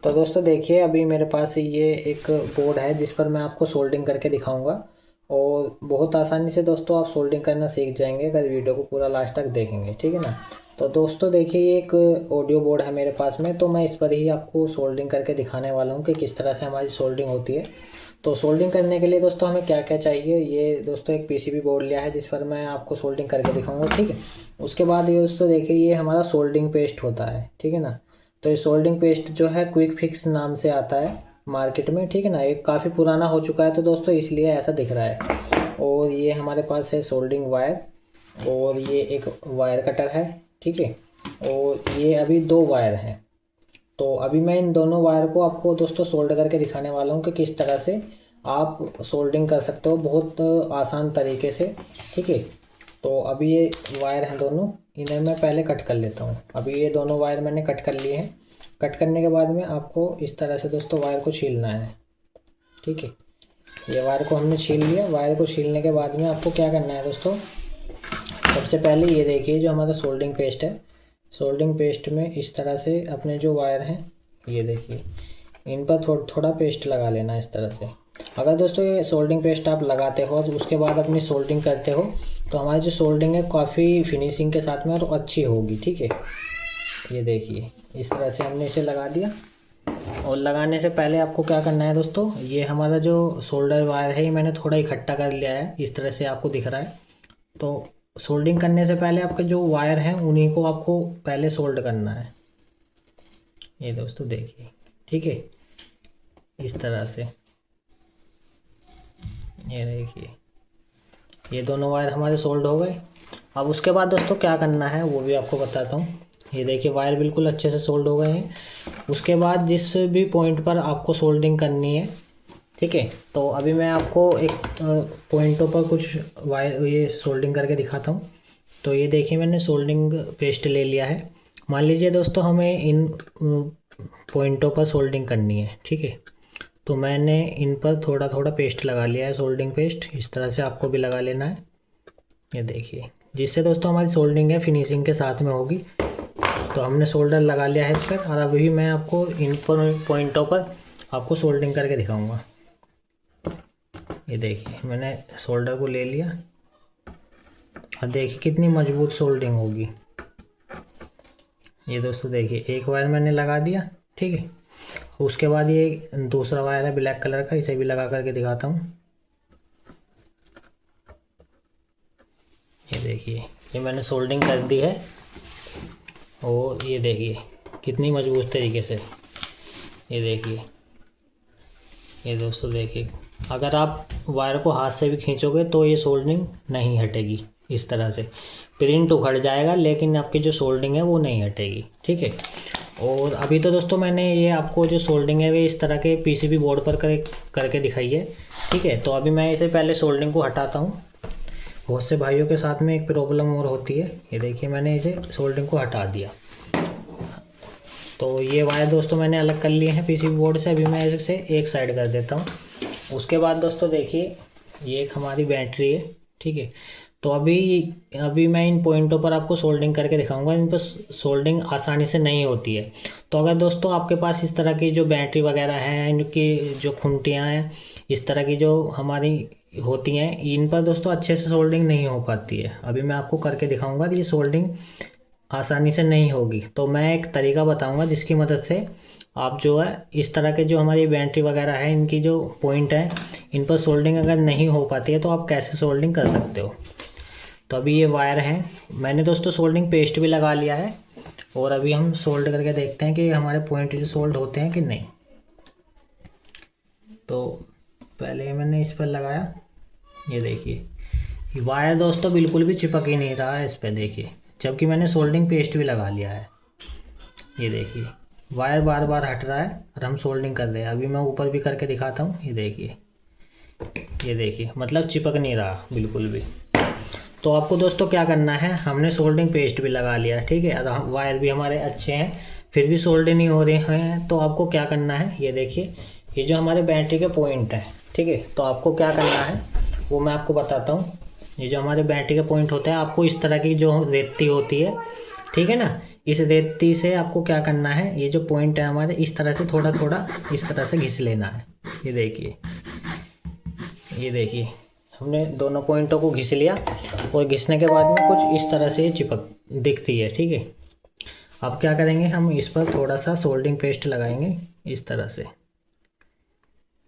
तो दोस्तों देखिए, अभी मेरे पास ये एक बोर्ड है जिस पर मैं आपको सोल्डिंग करके दिखाऊंगा। और बहुत आसानी से दोस्तों आप सोल्डिंग करना सीख जाएंगे अगर वीडियो को पूरा लास्ट तक देखेंगे, ठीक है ना। तो दोस्तों देखिए, ये एक ऑडियो बोर्ड है मेरे पास में, तो मैं इस पर ही आपको सोल्डिंग करके दिखाने वाला हूँ कि किस तरह से हमारी सोल्डिंग होती है। तो सोल्डिंग करने के लिए दोस्तों हमें क्या क्या चाहिए, ये दोस्तों एक पीसीबी बोर्ड लिया है जिस पर मैं आपको सोल्डिंग करके दिखाऊंगा, ठीक है। उसके बाद ये दोस्तों देखिए, ये हमारा सोल्डिंग पेस्ट होता है, ठीक है ना। तो ये सोल्डिंग पेस्ट जो है क्विक फिक्स नाम से आता है मार्केट में, ठीक है ना। ये काफ़ी पुराना हो चुका है तो दोस्तों इसलिए ऐसा दिख रहा है। और ये हमारे पास है सोल्डिंग वायर, और ये एक वायर कटर है, ठीक है। और ये अभी दो वायर हैं। तो अभी मैं इन दोनों वायर को आपको दोस्तों सोल्ड करके दिखाने वाला हूँ कि किस तरह से आप सोल्डिंग कर सकते हो बहुत आसान तरीके से, ठीक है। तो अभी ये वायर हैं दोनों, इन्हें मैं पहले कट कर लेता हूँ। अभी ये दोनों वायर मैंने कट कर लिए हैं। कट करने के बाद में आपको इस तरह से दोस्तों वायर को छीलना है, ठीक है। ये वायर को हमने छील लिया। वायर को छीलने के बाद में आपको क्या करना है दोस्तों, सबसे पहले ये देखिए जो हमारा सोल्डिंग पेस्ट है, सोल्डिंग पेस्ट में इस तरह से अपने जो वायर हैं ये देखिए, इन पर थोड़ा पेस्ट लगा लेना है इस तरह से। अगर दोस्तों ये सोल्डिंग पेस्ट आप लगाते हो और उसके बाद अपनी सोल्डिंग करते हो तो हमारी जो सोल्डिंग है काफ़ी फिनिशिंग के साथ में और अच्छी होगी, ठीक है। ये देखिए इस तरह से हमने इसे लगा दिया। और लगाने से पहले आपको क्या करना है दोस्तों, ये हमारा जो सोल्डर वायर है ये मैंने थोड़ा इकट्ठा कर लिया है, इस तरह से आपको दिख रहा है। तो सोल्डिंग करने से पहले आपके जो वायर हैं उन्हीं को आपको पहले सोल्ड करना है। ये दोस्तों देखिए, ठीक है, इस तरह से। ये देखिए ये दोनों वायर हमारे सोल्ड हो गए। अब उसके बाद दोस्तों क्या करना है वो भी आपको बताता हूँ। ये देखिए वायर बिल्कुल अच्छे से सोल्ड हो गए हैं। उसके बाद जिस भी पॉइंट पर आपको सोल्डिंग करनी है, ठीक है, तो अभी मैं आपको एक पॉइंटों पर कुछ वायर ये सोल्डिंग करके दिखाता हूँ। तो ये देखिए मैंने सोल्डिंग पेस्ट ले लिया है। मान लीजिए दोस्तों हमें इन पॉइंटों पर सोल्डिंग करनी है, ठीक है। तो मैंने इन पर थोड़ा थोड़ा पेस्ट लगा लिया है, सोल्डिंग पेस्ट। इस तरह से आपको भी लगा लेना है। ये देखिए, जिससे दोस्तों हमारी सोल्डिंग है फिनिशिंग के साथ में होगी। तो हमने सोल्डर लगा लिया है इस पर, और अभी मैं आपको इन पॉइंटों पर आपको सोल्डिंग करके दिखाऊंगा। ये देखिए मैंने सोल्डर को ले लिया और देखिए कितनी मजबूत सोल्डिंग होगी। ये दोस्तों देखिए एक वायर मैंने लगा दिया, ठीक है। उसके बाद ये दूसरा वायर है ब्लैक कलर का, इसे भी लगा करके दिखाता हूँ। ये देखिए ये मैंने सोल्डिंग कर दी है, और ये देखिए कितनी मजबूत तरीके से। ये देखिए, ये दोस्तों देखिए, अगर आप वायर को हाथ से भी खींचोगे तो ये सोल्डिंग नहीं हटेगी। इस तरह से प्रिंट उखड़ जाएगा लेकिन आपकी जो सोल्डिंग है वो नहीं हटेगी, ठीक है। और अभी तो दोस्तों मैंने ये आपको जो सोल्डिंग है वे इस तरह के पीसीबी बोर्ड पर करके दिखाई है, ठीक है। तो अभी मैं इसे पहले सोल्डिंग को हटाता हूँ। बहुत से भाइयों के साथ में एक प्रॉब्लम और होती है। ये देखिए मैंने इसे सोल्डिंग को हटा दिया। तो ये वायर दोस्तों मैंने अलग कर लिए हैं पीसीबी बोर्ड से। अभी मैं इसे एक साइड कर देता हूँ। उसके बाद दोस्तों देखिए ये एक हमारी बैटरी है, ठीक है। तो अभी मैं इन पॉइंटों पर आपको सोल्डिंग करके दिखाऊंगा। इन पर सोल्डिंग आसानी से नहीं होती है। तो अगर दोस्तों आपके पास इस तरह की जो बैटरी वगैरह हैं, इनकी जो खुंटियाँ हैं, इस तरह की जो हमारी होती हैं, इन पर दोस्तों अच्छे से सोल्डिंग नहीं हो पाती है। अभी मैं आपको करके दिखाऊंगा। ये सोल्डिंग आसानी से नहीं होगी। तो मैं एक तरीका बताऊंगा जिसकी मदद से आप जो है इस तरह के जो हमारी बैटरी वगैरह है इनकी जो पॉइंट है इन पर सोल्डिंग अगर नहीं हो पाती है तो आप कैसे सोल्डिंग कर सकते हो। तो अभी ये वायर हैं, मैंने दोस्तों सोल्डिंग पेस्ट भी लगा लिया है। और अभी हम सोल्ड करके देखते हैं कि हमारे पॉइंट जो सोल्ड होते हैं कि नहीं। तो पहले मैंने इस पर लगाया। ये देखिए वायर दोस्तों बिल्कुल भी चिपक ही नहीं रहा है इस पर, देखिए, जबकि मैंने सोल्डिंग पेस्ट भी लगा लिया है। ये देखिए वायर बार बार हट रहा है और हम सोल्डिंग कर रहे हैं। अभी मैं ऊपर भी करके दिखाता हूँ। ये देखिए मतलब चिपक नहीं रहा बिल्कुल भी। तो आपको दोस्तों क्या करना है, हमने सोल्डिंग पेस्ट भी लगा लिया, ठीक है, और वायर भी हमारे अच्छे हैं, फिर भी सोल्डिंग नहीं हो रहे हैं। तो आपको क्या करना है, ये देखिए ये जो हमारे बैटरी के पॉइंट हैं, ठीक है। तो आपको क्या करना है वो मैं आपको बताता हूँ। ये जो हमारे बैटरी के पॉइंट होते हैं, आपको इस तरह की जो रेती होती है, ठीक है ना, इस रेती से आपको क्या करना है, ये जो पॉइंट है हमारे, इस तरह से थोड़ा थोड़ा इस तरह से घिस लेना है। ये देखिए, ये देखिए हमने दोनों पॉइंटों को घिस लिया, और घिसने के बाद में कुछ इस तरह से ये चिपक दिखती है, ठीक है। अब क्या करेंगे, हम इस पर थोड़ा सा सोल्डिंग पेस्ट लगाएंगे इस तरह से।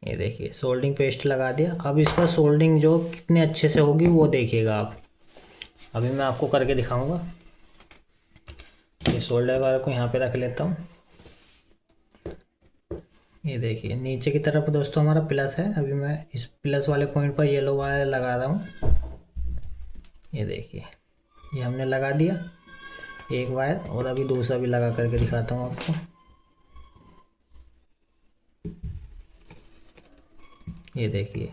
ये देखिए सोल्डिंग पेस्ट लगा दिया। अब इस पर सोल्डिंग जो कितने अच्छे से होगी वो देखिएगा आप। अभी मैं आपको करके दिखाऊंगा। ये सोल्डर वायर को यहाँ पे रख लेता हूँ। ये देखिए नीचे की तरफ दोस्तों हमारा प्लस है। अभी मैं इस प्लस वाले पॉइंट पर येलो वायर लगा रहा हूँ। ये देखिए ये हमने लगा दिया एक वायर, और अभी दूसरा भी लगा करके दिखाता हूँ आपको। ये देखिए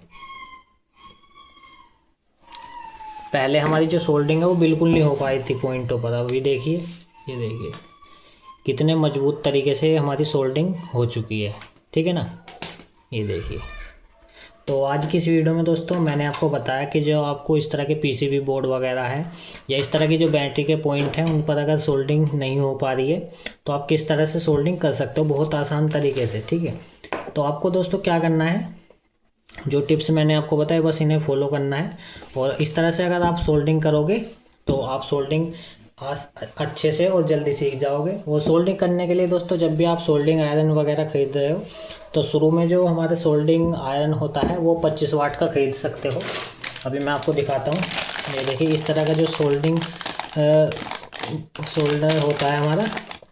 पहले हमारी जो सोल्डिंग है वो बिल्कुल नहीं हो पाई थी पॉइंटों पर। अभी देखिए, ये देखिए कितने मजबूत तरीके से हमारी सोल्डिंग हो चुकी है, ठीक है ना। ये देखिए, तो आज की इस वीडियो में दोस्तों मैंने आपको बताया कि जो आपको इस तरह के पीसीबी बोर्ड वगैरह है, या इस तरह की जो बैटरी के पॉइंट हैं, उन पर अगर सोल्डिंग नहीं हो पा रही है तो आप किस तरह से सोल्डिंग कर सकते हो बहुत आसान तरीके से, ठीक है। तो आपको दोस्तों क्या करना है, जो टिप्स मैंने आपको बताया बस इन्हें फॉलो करना है, और इस तरह से अगर आप सोल्डिंग करोगे तो आप सोल्डिंग अच्छे से और जल्दी सीख जाओगे। वो सोल्डिंग करने के लिए दोस्तों, जब भी आप सोल्डिंग आयरन वगैरह खरीद रहे हो तो शुरू में जो हमारे सोल्डिंग आयरन होता है वो 25 वाट का खरीद सकते हो। अभी मैं आपको दिखाता हूँ। ये देखिए इस तरह का जो सोल्डिंग सोल्डर होता है हमारा,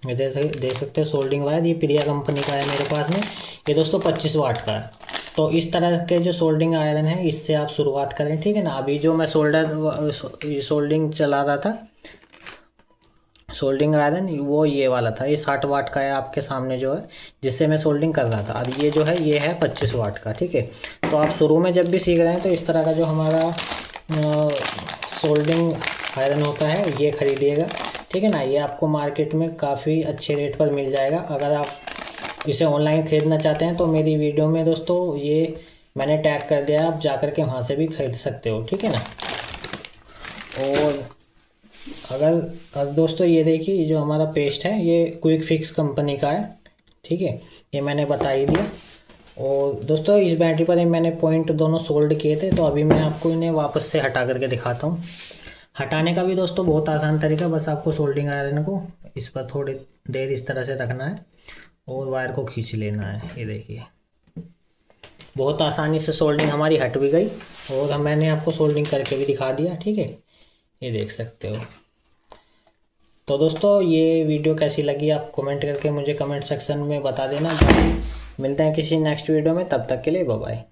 ये देख सकते हैं सोल्डिंग वायर, ये प्रिया कंपनी का है मेरे पास में। ये दोस्तों 25 वाट का है। तो इस तरह के जो सोल्डिंग आयरन है इससे आप शुरुआत करें, ठीक है ना। अभी जो मैं सोल्डिंग चला रहा था, सोल्डिंग आयरन, वो ये वाला था, ये 60 वाट का है आपके सामने जो है, जिससे मैं सोल्डिंग कर रहा था। अब ये जो है ये है 25 वाट का, ठीक है। तो आप शुरू में जब भी सीख रहे हैं तो इस तरह का जो हमारा सोल्डिंग आयरन होता है ये खरीदिएगा, ठीक है ना। ये आपको मार्केट में काफ़ी अच्छे रेट पर मिल जाएगा। अगर आप इसे ऑनलाइन ख़रीदना चाहते हैं तो मेरी वीडियो में दोस्तों ये मैंने टैग कर दिया, आप जा कर के वहाँ से भी खरीद सकते हो, ठीक है ना। और अगर दोस्तों ये देखिए जो हमारा पेस्ट है ये क्विक फिक्स कंपनी का है, ठीक है, ये मैंने बता ही दिया। और दोस्तों इस बैटरी पर ही मैंने पॉइंट दोनों सोल्ड किए थे, तो अभी मैं आपको इन्हें वापस से हटा करके दिखाता हूँ। हटाने का भी दोस्तों बहुत आसान तरीका, बस आपको सोल्डिंग आयरन को इस पर थोड़ी देर इस तरह से रखना है और वायर को खींच लेना है। ये देखिए बहुत आसानी से सोल्डिंग हमारी हट भी गई, और मैंने आपको सोल्डिंग करके भी दिखा दिया, ठीक है, ये देख सकते हो। तो दोस्तों ये वीडियो कैसी लगी आप कमेंट करके मुझे कमेंट सेक्शन में बता देना। मिलते हैं किसी नेक्स्ट वीडियो में, तब तक के लिए बाय बाय।